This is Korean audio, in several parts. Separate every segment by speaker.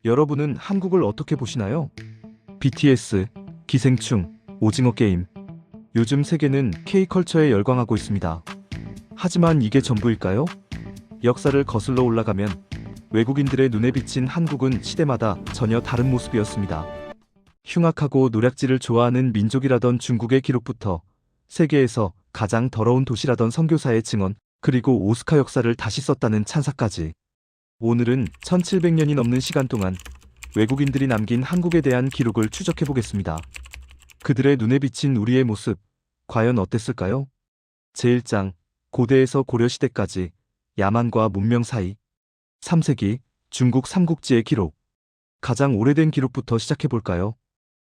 Speaker 1: 여러분은 한국을 어떻게 보시나요? BTS, 기생충, 오징어 게임. 요즘 세계는 K컬처에 열광하고 있습니다. 하지만 이게 전부일까요? 역사를 거슬러 올라가면 외국인들의 눈에 비친 한국은 시대마다 전혀 다른 모습이었습니다. 흉악하고 노략질을 좋아하는 민족이라던 중국의 기록부터 세계에서 가장 더러운 도시라던 선교사의 증언, 그리고 오스카 역사를 다시 썼다는 찬사까지. 오늘은 1700년이 넘는 시간 동안 외국인들이 남긴 한국에 대한 기록을 추적해 보겠습니다. 그들의 눈에 비친 우리의 모습, 과연 어땠을까요? 제1장, 고대에서 고려시대까지 야만과 문명 사이. 3세기, 중국 삼국지의 기록. 가장 오래된 기록부터 시작해 볼까요?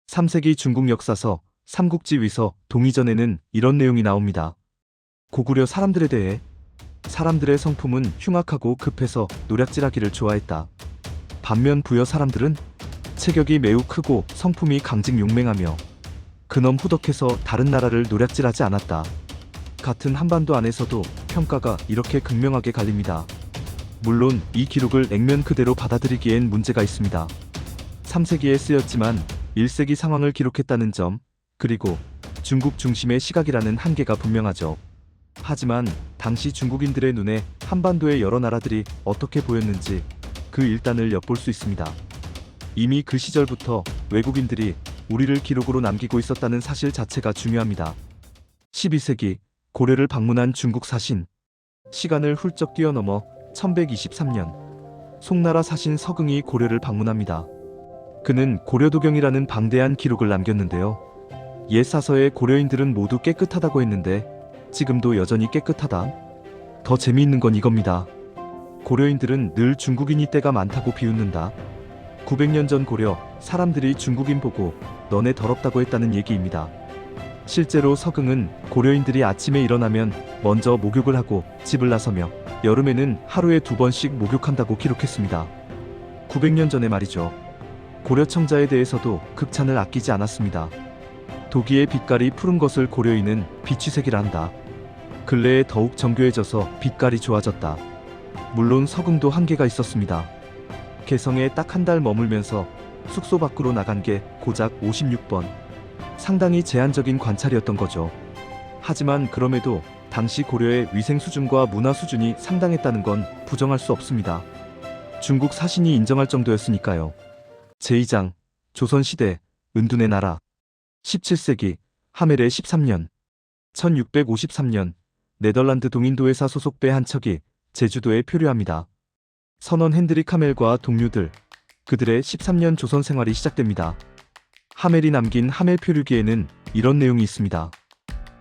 Speaker 1: 3세기 중국 역사서, 삼국지 위서, 동의전에는 이런 내용이 나옵니다. 고구려 사람들에 대해 사람들의 성품은 흉악하고 급해서 노략질하기를 좋아했다. 반면 부여 사람들은 체격이 매우 크고 성품이 강직용맹하며 그놈 후덕해서 다른 나라를 노략질하지 않았다. 같은 한반도 안에서도 평가가 이렇게 극명하게 갈립니다. 물론 이 기록을 액면 그대로 받아들이기엔 문제가 있습니다. 3세기에 쓰였지만 1세기 상황을 기록했다는 점, 그리고 중국 중심의 시각이라는 한계가 분명하죠. 하지만 당시 중국인들의 눈에 한반도의 여러 나라들이 어떻게 보였는지 그 일단을 엿볼 수 있습니다. 이미 그 시절부터 외국인들이 우리를 기록으로 남기고 있었다는 사실 자체가 중요합니다. 12세기 고려를 방문한 중국 사신. 시간을 훌쩍 뛰어넘어 1123년 송나라 사신 서경이 고려를 방문합니다. 그는 고려도경이라는 방대한 기록을 남겼는데요. 옛 사서에 고려인들은 모두 깨끗하다고 했는데 지금도 여전히 깨끗하다. 더 재미있는 건 이겁니다. 고려인들은 늘 중국인이 때가 많다고 비웃는다. 900년 전 고려 사람들이 중국인 보고 너네 더럽다고 했다는 얘기입니다. 실제로 서경은 고려인들이 아침에 일어나면 먼저 목욕을 하고 집을 나서며 여름에는 하루에 2번씩 목욕한다고 기록했습니다. 900년 전에 말이죠. 고려 청자에 대해서도 극찬을 아끼지 않았습니다. 도기의 빛깔이 푸른 것을 고려인은 비취색이라 한다. 근래에 더욱 정교해져서 빛깔이 좋아졌다. 물론 서금도 한계가 있었습니다. 개성에 딱 한 달 머물면서 숙소 밖으로 나간 게 고작 56번. 상당히 제한적인 관찰이었던 거죠. 하지만 그럼에도 당시 고려의 위생 수준과 문화 수준이 상당했다는 건 부정할 수 없습니다. 중국 사신이 인정할 정도였으니까요. 제2장, 조선시대, 은둔의 나라. 17세기, 하멜의 13년. 1653년, 네덜란드 동인도회사 소속 배 한 척이 제주도에 표류합니다. 선원 핸드릭 하멜과 동료들, 그들의 13년 조선 생활이 시작됩니다. 하멜이 남긴 하멜 표류기에는 이런 내용이 있습니다.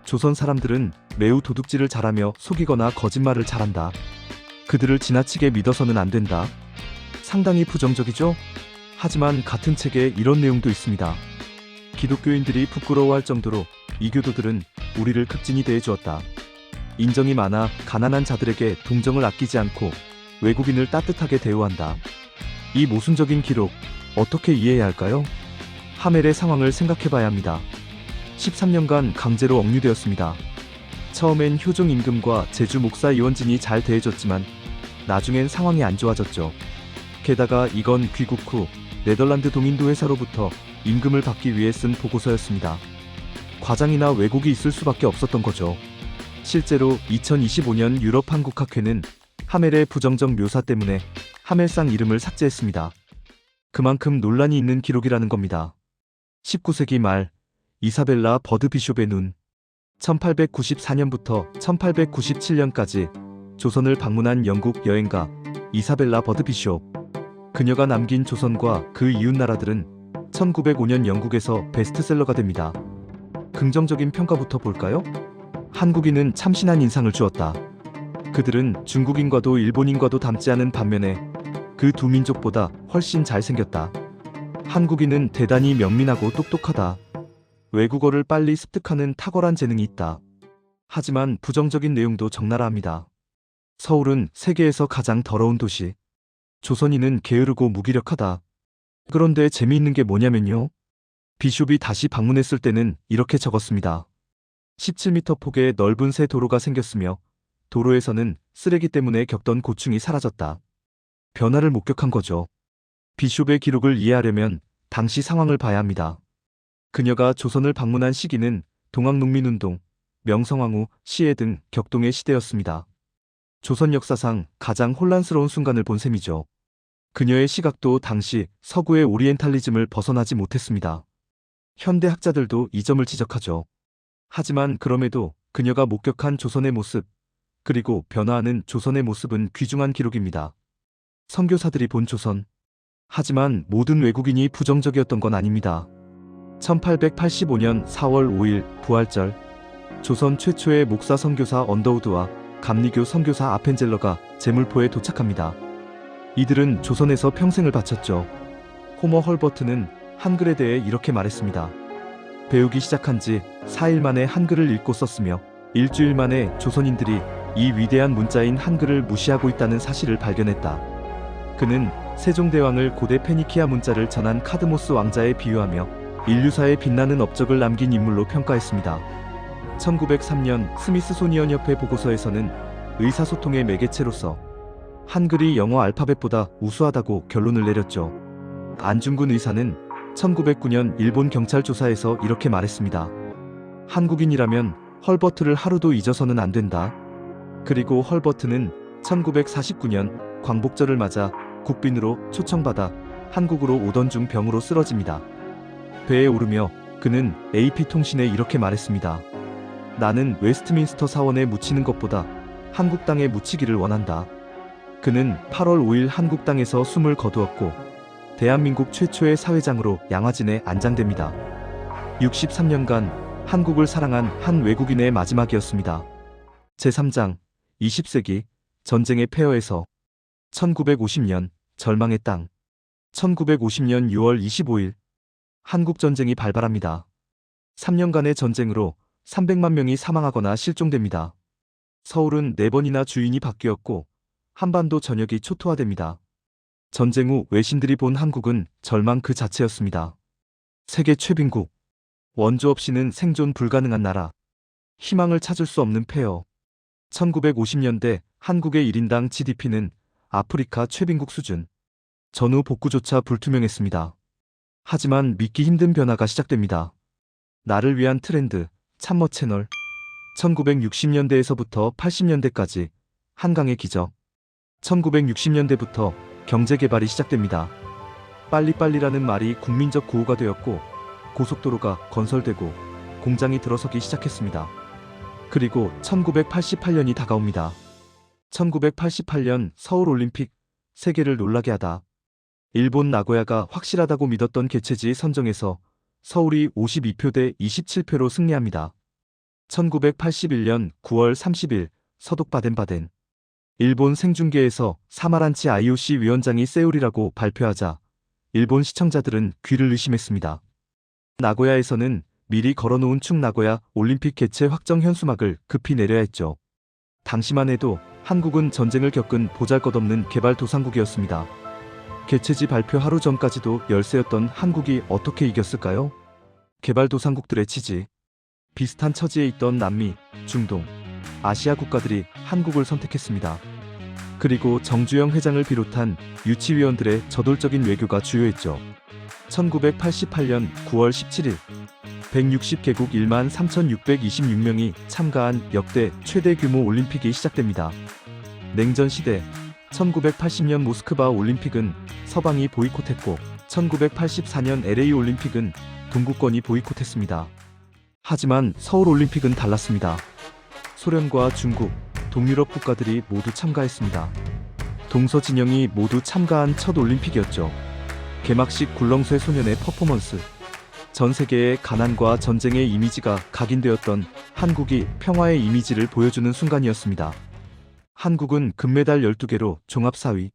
Speaker 1: 조선 사람들은 매우 도둑질을 잘하며 속이거나 거짓말을 잘한다. 그들을 지나치게 믿어서는 안 된다. 상당히 부정적이죠? 하지만 같은 책에 이런 내용도 있습니다. 기독교인들이 부끄러워할 정도로 이교도들은 우리를 극진히 대해주었다. 인정이 많아 가난한 자들에게 동정을 아끼지 않고 외국인을 따뜻하게 대우한다. 이 모순적인 기록 어떻게 이해해야 할까요? 하멜의 상황을 생각해봐야 합니다. 13년간 강제로 억류되었습니다. 처음엔 효종 임금과 제주 목사 이원진이 잘 대해줬지만 나중엔 상황이 안 좋아졌죠. 게다가 이건 귀국 후 네덜란드 동인도 회사로부터 임금을 받기 위해 쓴 보고서였습니다. 과장이나 왜곡이 있을 수밖에 없었던 거죠. 실제로 2025년 유럽 한국학회는 하멜의 부정적 묘사 때문에 하멜상 이름을 삭제했습니다. 그만큼 논란이 있는 기록이라는 겁니다. 19세기 말 이사벨라 버드 비숍의 눈. 1894년부터 1897년까지 조선을 방문한 영국 여행가 이사벨라 버드 비숍. 그녀가 남긴 조선과 그 이웃 나라들은 1905년 영국에서 베스트셀러가 됩니다. 긍정적인 평가부터 볼까요? 한국인은 참신한 인상을 주었다. 그들은 중국인과도 일본인과도 닮지 않은 반면에 그 두 민족보다 훨씬 잘생겼다. 한국인은 대단히 명민하고 똑똑하다. 외국어를 빨리 습득하는 탁월한 재능이 있다. 하지만 부정적인 내용도 적나라합니다. 서울은 세계에서 가장 더러운 도시. 조선인은 게으르고 무기력하다. 그런데 재미있는 게 뭐냐면요. 비숍이 다시 방문했을 때는 이렇게 적었습니다. 17m 폭의 넓은 새 도로가 생겼으며 도로에서는 쓰레기 때문에 겪던 고충이 사라졌다. 변화를 목격한 거죠. 비숍의 기록을 이해하려면 당시 상황을 봐야 합니다. 그녀가 조선을 방문한 시기는 동학농민운동, 명성황후, 시해 등 격동의 시대였습니다. 조선 역사상 가장 혼란스러운 순간을 본 셈이죠. 그녀의 시각도 당시 서구의 오리엔탈리즘을 벗어나지 못했습니다. 현대 학자들도 이 점을 지적하죠. 하지만 그럼에도 그녀가 목격한 조선의 모습, 그리고 변화하는 조선의 모습은 귀중한 기록입니다. 선교사들이 본 조선. 하지만 모든 외국인이 부정적이었던 건 아닙니다. 1885년 4월 5일 부활절, 조선 최초의 목사 선교사 언더우드와 감리교 선교사 아펜젤러가 제물포에 도착합니다. 이들은 조선에서 평생을 바쳤죠. 호머 헐버트는 한글에 대해 이렇게 말했습니다. 배우기 시작한 지 4일 만에 한글을 읽고 썼으며 일주일 만에 조선인들이 이 위대한 문자인 한글을 무시하고 있다는 사실을 발견했다. 그는 세종대왕을 고대 페니키아 문자를 전한 카드모스 왕자에 비유하며 인류사에 빛나는 업적을 남긴 인물로 평가했습니다. 1903년 스미스소니언 협회 보고서에서는 의사소통의 매개체로서 한글이 영어 알파벳보다 우수하다고 결론을 내렸죠. 안중근 의사는 1909년 일본 경찰 조사에서 이렇게 말했습니다. 한국인이라면 헐버트를 하루도 잊어서는 안 된다. 그리고 헐버트는 1949년 광복절을 맞아 국빈으로 초청받아 한국으로 오던 중 병으로 쓰러집니다. 배에 오르며 그는 AP통신에 이렇게 말했습니다. 나는 웨스트민스터 사원에 묻히는 것보다 한국 땅에 묻히기를 원한다. 그는 8월 5일 한국 땅에서 숨을 거두었고 대한민국 최초의 사회장으로 양화진에 안장됩니다. 63년간 한국을 사랑한 한 외국인의 마지막이었습니다. 제3장 20세기 전쟁의 폐허에서 1950년 절망의 땅. 1950년 6월 25일 한국전쟁이 발발합니다. 3년간의 전쟁으로 300만 명이 사망하거나 실종됩니다. 서울은 4번이나 주인이 바뀌었고 한반도 전역이 초토화됩니다. 전쟁 후 외신들이 본 한국은 절망 그 자체였습니다. 세계 최빈국. 원조 없이는 생존 불가능한 나라. 희망을 찾을 수 없는 폐허. 1950년대 한국의 1인당 GDP는 아프리카 최빈국 수준. 전후 복구조차 불투명했습니다. 하지만 믿기 힘든 변화가 시작됩니다. 나를 위한 트렌드, 참머 채널. 1960년대에서부터 80년대까지 한강의 기적. 1960년대부터 경제개발이 시작됩니다. 빨리빨리라는 말이 국민적 구호가 되었고 고속도로가 건설되고 공장이 들어서기 시작했습니다. 그리고 1988년이 다가옵니다. 1988년 서울올림픽, 세계를 놀라게 하다. 일본 나고야가 확실하다고 믿었던 개최지 선정에서 서울이 52표 대 27표로 승리합니다. 1981년 9월 30일 서독 바덴바덴. 일본 생중계에서 사마란치 IOC 위원장이 세울이라고 발표하자 일본 시청자들은 귀를 의심했습니다. 나고야에서는 미리 걸어놓은 충나고야 올림픽 개최 확정 현수막을 급히 내려야 했죠. 당시만 해도 한국은 전쟁을 겪은 보잘것없는 개발도상국이었습니다. 개최지 발표 하루 전까지도 열세였던 한국이 어떻게 이겼을까요? 개발도상국들의 지지. 비슷한 처지에 있던 남미, 중동, 아시아 국가들이 한국을 선택했습니다. 그리고 정주영 회장을 비롯한 유치위원들의 저돌적인 외교가 주요했죠. 1988년 9월 17일 160개국 1만 3,626명이 참가한 역대 최대 규모 올림픽이 시작됩니다. 냉전 시대 1980년 모스크바 올림픽은 서방이 보이콧했고 1984년 LA 올림픽은 동구권이 보이콧했습니다. 하지만 서울 올림픽은 달랐습니다. 소련과 중국, 동유럽 국가들이 모두 참가했습니다. 동서진영이 모두 참가한 첫 올림픽이었죠. 개막식 굴렁쇠 소년의 퍼포먼스. 전 세계의 가난과 전쟁의 이미지가 각인되었던 한국이 평화의 이미지를 보여주는 순간이었습니다. 한국은 금메달 12개로 종합 4위.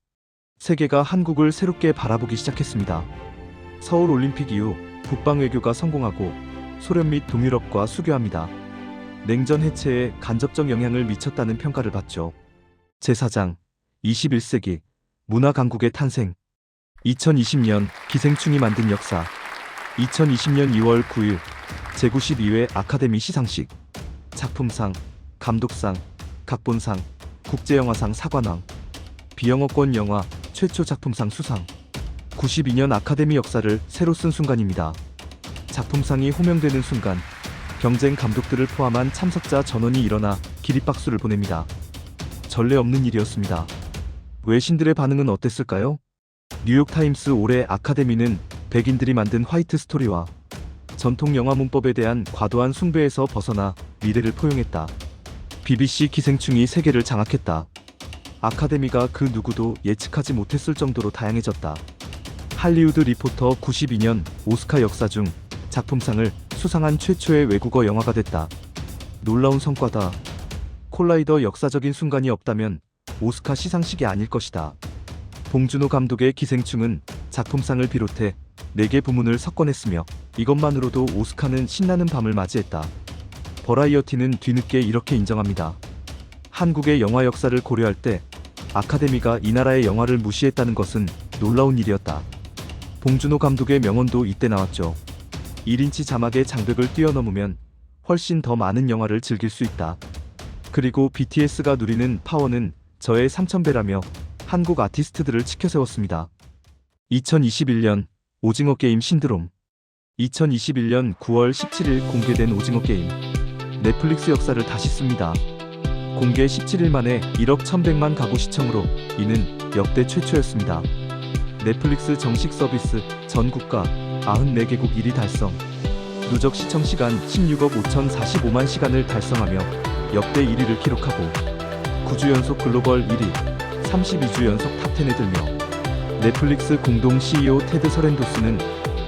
Speaker 1: 세계가 한국을 새롭게 바라보기 시작했습니다. 서울 올림픽 이후 북방 외교가 성공하고 소련 및 동유럽과 수교합니다. 냉전 해체에 간접적 영향을 미쳤다는 평가를 받죠. 제4장 21세기 문화 강국의 탄생. 2020년 기생충이 만든 역사. 2020년 2월 9일 제92회 아카데미 시상식. 작품상, 감독상, 각본상, 국제영화상 사관왕, 비영어권 영화 최초 작품상 수상. 92년 아카데미 역사를 새로 쓴 순간입니다. 작품상이 호명되는 순간 경쟁 감독들을 포함한 참석자 전원이 일어나 기립박수를 보냅니다. 전례 없는 일이었습니다. 외신들의 반응은 어땠을까요? 뉴욕타임스 올해 아카데미는 백인들이 만든 화이트 스토리와 전통 영화 문법에 대한 과도한 숭배에서 벗어나 미래를 포용했다. BBC 기생충이 세계를 장악했다. 아카데미가 그 누구도 예측하지 못했을 정도로 다양해졌다. 할리우드 리포터 92년 오스카 역사 중 작품상을 수상한 최초의 외국어 영화가 됐다. 놀라운 성과다. 콜라이더 역사적인 순간이 없다면 오스카 시상식이 아닐 것이다. 봉준호 감독의 기생충은 작품상을 비롯해 4개 부문을 석권했으며 이것만으로도 오스카는 신나는 밤을 맞이했다. 버라이어티는 뒤늦게 이렇게 인정합니다. 한국의 영화 역사를 고려할 때 아카데미가 이 나라의 영화를 무시했다는 것은 놀라운 일이었다. 봉준호 감독의 명언도 이때 나왔죠. 1인치 자막의 장벽을 뛰어넘으면 훨씬 더 많은 영화를 즐길 수 있다. 그리고 BTS가 누리는 파워는 저의 3000배라며 한국 아티스트들을 치켜세웠습니다. 2021년 오징어 게임 신드롬. 2021년 9월 17일 공개된 오징어 게임. 넷플릭스 역사를 다시 씁니다. 공개 17일 만에 1억 1100만 가구 시청으로 이는 역대 최초였습니다. 넷플릭스 정식 서비스 전 국가 94개국 1위 달성. 누적 시청 시간 16억 5045만 시간을 달성하며 역대 1위를 기록하고 9주 연속 글로벌 1위, 32주 연속 탑10에 들며 넷플릭스 공동 CEO 테드 서렌도스는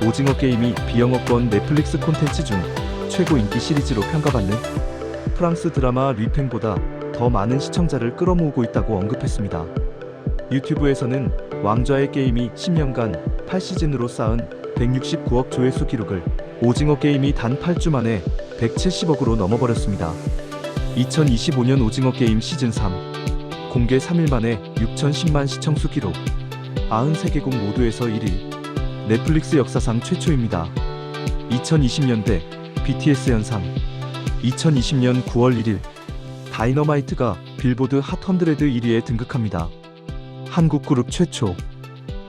Speaker 1: 오징어 게임이 비영어권 넷플릭스 콘텐츠 중 최고 인기 시리즈로 평가받는 프랑스 드라마 류팽보다 더 많은 시청자를 끌어모으고 있다고 언급했습니다. 유튜브에서는 왕좌의 게임이 10년간 8시즌으로 쌓은 169억 조회수 기록을 오징어 게임이 단 8주 만에 170억으로 넘어버렸습니다. 2025년 오징어 게임 시즌3 공개 3일 만에 6010만 시청수 기록. 93개국 모두에서 1위. 넷플릭스 역사상 최초입니다. 2020년대 BTS 현상. 2020년 9월 1일 다이너마이트가 빌보드 핫 100 1위에 등극합니다. 한국 그룹 최초.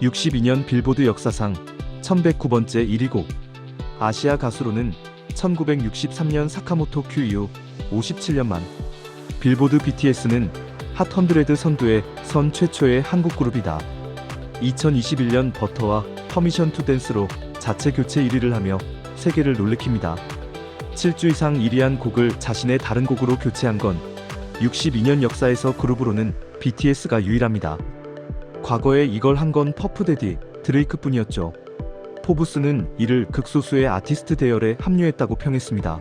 Speaker 1: 62년 빌보드 역사상 1109번째 1위 곡. 아시아 가수로는 1963년 사카모토 큐 이후 57년 만. 빌보드 BTS는 핫 100 선두에 선 최초의 한국 그룹이다. 2021년 버터와 퍼미션 투 댄스로 자체 교체 1위를 하며 세계를 놀래킵니다. 7주 이상 1위한 곡을 자신의 다른 곡으로 교체한 건 62년 역사에서 그룹으로는 BTS가 유일합니다. 과거에 이걸 한 건 퍼프데디, 드레이크뿐이었죠. 포브스는 이를 극소수의 아티스트 대열에 합류했다고 평했습니다.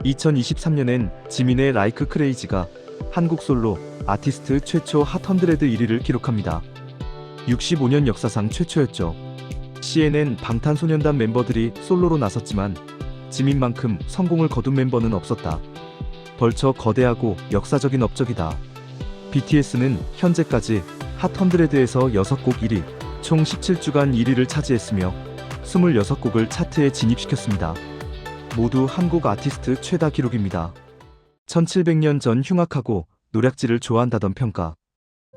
Speaker 1: 2023년엔 지민의 라이크 크레이지가 한국 솔로 아티스트 최초 핫 100 1위를 기록합니다. 65년 역사상 최초였죠. CNN 방탄소년단 멤버들이 솔로로 나섰지만 지민만큼 성공을 거둔 멤버는 없었다. 벌써 거대하고 역사적인 업적이다. BTS는 현재까지 핫 100에서 6곡 1위, 총 17주간 1위를 차지했으며 26곡을 차트에 진입시켰습니다. 모두 한국 아티스트 최다 기록입니다. 1700년 전 흉악하고 노략질을 좋아한다던 평가.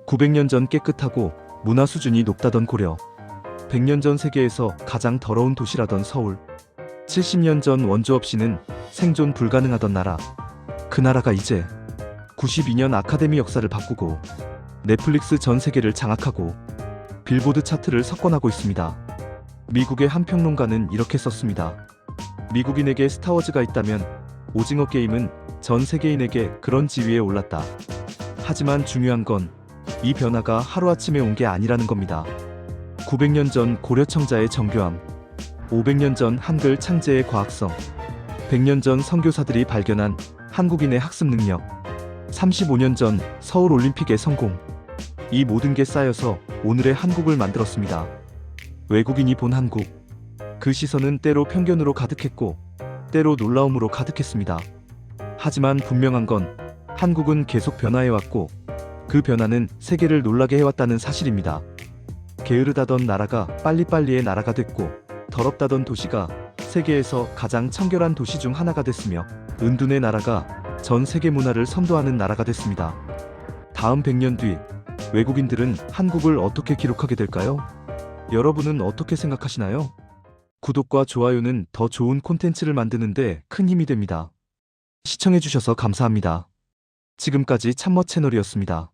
Speaker 1: 900년 전 깨끗하고 문화 수준이 높다던 고려. 100년 전 세계에서 가장 더러운 도시라던 서울. 70년 전 원조 없이는 생존 불가능하던 나라. 그 나라가 이제 92년 아카데미 역사를 바꾸고 넷플릭스 전 세계를 장악하고 빌보드 차트를 석권하고 있습니다. 미국의 한 평론가는 이렇게 썼습니다. 미국인에게 스타워즈가 있다면 오징어 게임은 전 세계인에게 그런 지위에 올랐다. 하지만 중요한 건 이 변화가 하루아침에 온 게 아니라는 겁니다. 900년 전 고려 청자의 정교함, 500년 전 한글 창제의 과학성, 100년 전 선교사들이 발견한 한국인의 학습 능력, 35년 전 서울 올림픽의 성공. 이 모든 게 쌓여서 오늘의 한국을 만들었습니다. 외국인이 본 한국. 그 시선은 때로 편견으로 가득했고 때로 놀라움으로 가득했습니다. 하지만 분명한 건 한국은 계속 변화해왔고 그 변화는 세계를 놀라게 해왔다는 사실입니다. 게으르다던 나라가 빨리빨리의 나라가 됐고 더럽다던 도시가 세계에서 가장 청결한 도시 중 하나가 됐으며 은둔의 나라가 전 세계 문화를 선도하는 나라가 됐습니다. 다음 100년 뒤 외국인들은 한국을 어떻게 기록하게 될까요? 여러분은 어떻게 생각하시나요? 구독과 좋아요는 더 좋은 콘텐츠를 만드는데 큰 힘이 됩니다. 시청해주셔서 감사합니다. 지금까지 참머 채널이었습니다.